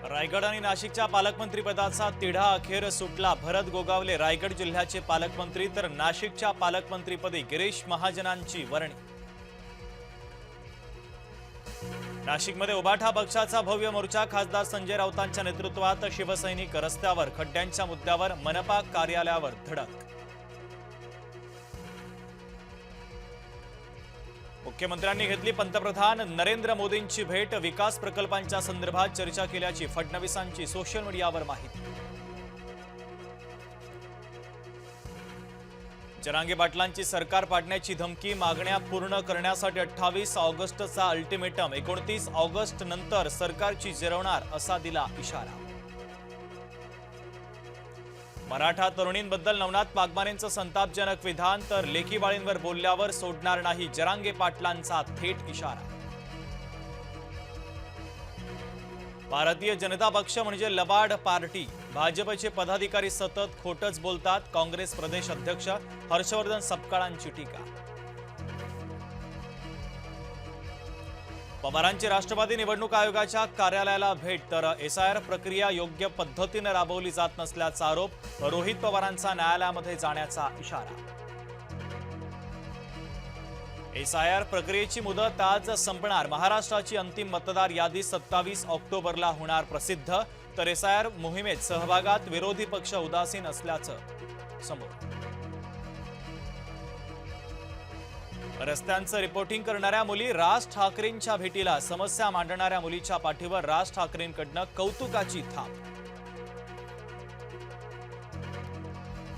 रायगड आणि नाशिकच्या पालकमंत्रीपदाचा तिढा अखेर सुटला। भरत गोगावले रायगड जिल्ह्याचे पालकमंत्री तर नाशिकच्या पालकमंत्रीपदी गिरीश महाजनांची वर्णी। नाशिकमध्ये उबाठा पक्षाचा भव्य मोर्चा, खासदार संजय राऊतांच्या नेतृत्वात शिवसैनिक रस्त्यावर, खड्ड्यांच्या मुद्द्यावर मनपा कार्यालयावर धडक। मुख्यमंत्र्यांनी घेतली पंतप्रधान नरेंद्र मोदींची भेट, विकास प्रकल्पांच्या संदर्भात चर्चा केल्याची फडणवीसांची सोशल मीडियावर माहिती। जरांगे पाटलांची सरकार पाडण्याची धमकी, मागण्या पूर्ण करण्यासाठी 28 ऑगस्टचा अल्टिमेटम, 29 ऑगस्ट नंतर सरकारची जिरवणार असा दिला इशारा। मराठा तरुणींबद्दल नवनाथ पागमारेंचं संतापजनक विधान, तर लेकीबाळींवर बोलल्यावर सोडणार नाही, जरांगे पाटलांचा थेट इशारा। भारतीय जनता पक्ष म्हणजे लबाड पार्टी, भाजपचे पदाधिकारी सतत खोटच बोलतात, काँग्रेस प्रदेश अध्यक्ष हर्षवर्धन सपकाळांची टीका। पवारांची राष्ट्रवादी निवडणूक आयोगाच्या कार्यालयाला भेट, तर एसआयआर प्रक्रिया योग्य पद्धतीने राबवली जात नसल्याचा आरोप, रोहित पवारांचा न्यायालयामध्ये जाण्याचा इशारा। एसआयआर प्रक्रियेची मुदत आज संपणार, महाराष्ट्राची अंतिम मतदार यादी 27 ऑक्टोबरला होणार प्रसिद्ध, तर एसआयआर मोहिमेत सहभागात विरोधी पक्ष उदासीन असल्याचं समोर। रस्त्यांचं रिपोर्टिंग करणाऱ्या मुली राज ठाकरेंच्या भेटीला, समस्या मांडणाऱ्या मुलीच्या पाठीवर राज ठाकरेंकडनं कौतुकाची थाप।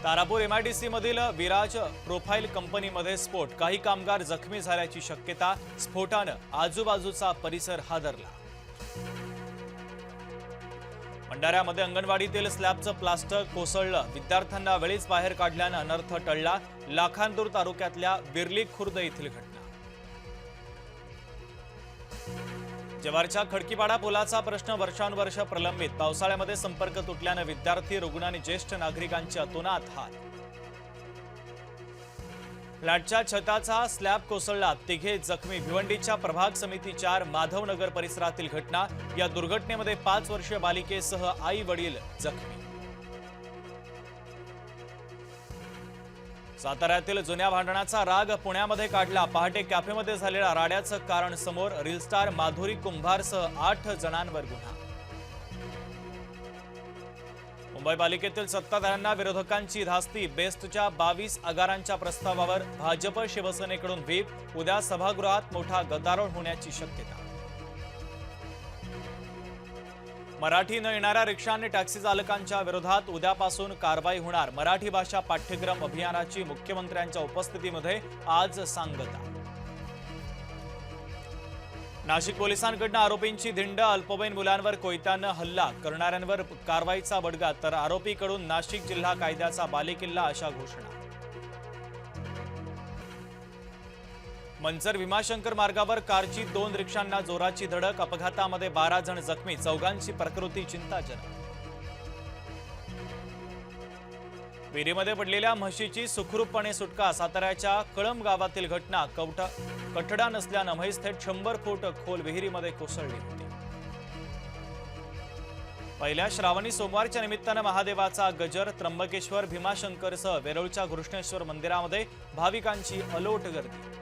तारापूर एमआयडीसी मधील विराज प्रोफाईल कंपनीमध्ये स्फोट, काही कामगार जखमी झाल्याची शक्यता, स्फोटानं आजूबाजूचा परिसर हादरला। भंडाऱ्यामध्ये अंगणवाडीतील स्लॅबचं प्लास्टर कोसळलं, विद्यार्थ्यांना वेळीच बाहेर काढल्यानं अनर्थ टळला, लाखांदूर तालुक्यातल्या बिर्ली खुर्द येथील घटना। जव्हारच्या खडकीपाडा पुलाचा प्रश्न वर्षानुवर्ष प्रलंबित, पावसाळ्यामध्ये संपर्क तुटल्यानं विद्यार्थी, रुग्ण आणि ज्येष्ठ नागरिकांचे अतोनात हाल। फ्लॅटच्या छताचा स्लॅब कोसळला, तिघे जखमी, भिवंडीच्या प्रभाग समिती 4 माधवनगर परिसरातील घटना, या दुर्घटनेमध्ये 5 वर्षीय बालिकेसह आई वडील जखमी। साताऱ्यातील जुन्या भांडणाचा राग पुण्यामध्ये काढला, पहाटे कॅफेमध्ये झालेल्या राड्याचं कारण समोर, रील स्टार माधुरी कुंभारसह 8 जणांवर गुन्हा। मुंबई पालिकेतील सत्ताधाऱ्यांना विरोधकांची धास्ती, बेस्टच्या 22 आगारांच्या प्रस्तावावर भाजप शिवसेनेकडून व्हीप, उद्या सभागृहात मोठा गदारोळ होण्याची शक्यता। मराठी न येणाऱ्या रिक्षा आणि टॅक्सी चालकांच्या विरोधात उद्यापासून कारवाई होणार, मराठी भाषा पाठ्यक्रम अभियानाची मुख्यमंत्र्यांच्या उपस्थितीमध्ये आज सांगता। नाशिक पोलिसांकडून आरोपींची धिंड, अल्पवयीन मुलांवर कोयत्यानं हल्ला करणाऱ्यांवर कारवाईचा बडगा, तर आरोपीकडून नाशिक जिल्हा कायद्याचा बालेकिल्ला अशा घोषणा। मंचर भीमाशंकर मार्गावर कारची 2 रिक्षांना जोराची धडक, अपघातामध्ये 12 जण जखमी, 4घांची प्रकृती चिंताजनक। विहिरीमध्ये पडलेल्या म्हशीची सुखरूपपणे सुटका, साताऱ्याच्या कळंब गावातील घटना, कठडा नसल्यानं म्हैस थेट 100 फूट खोल विहिरीमध्ये कोसळली होती। पहिल्या श्रावणी सोमवारच्या निमित्तानं महादेवाचा गजर, त्र्यंबकेश्वर भीमाशंकरसह वेरूळच्या घृष्णेश्वर मंदिरामध्ये भाविकांची अलोट गर्दी।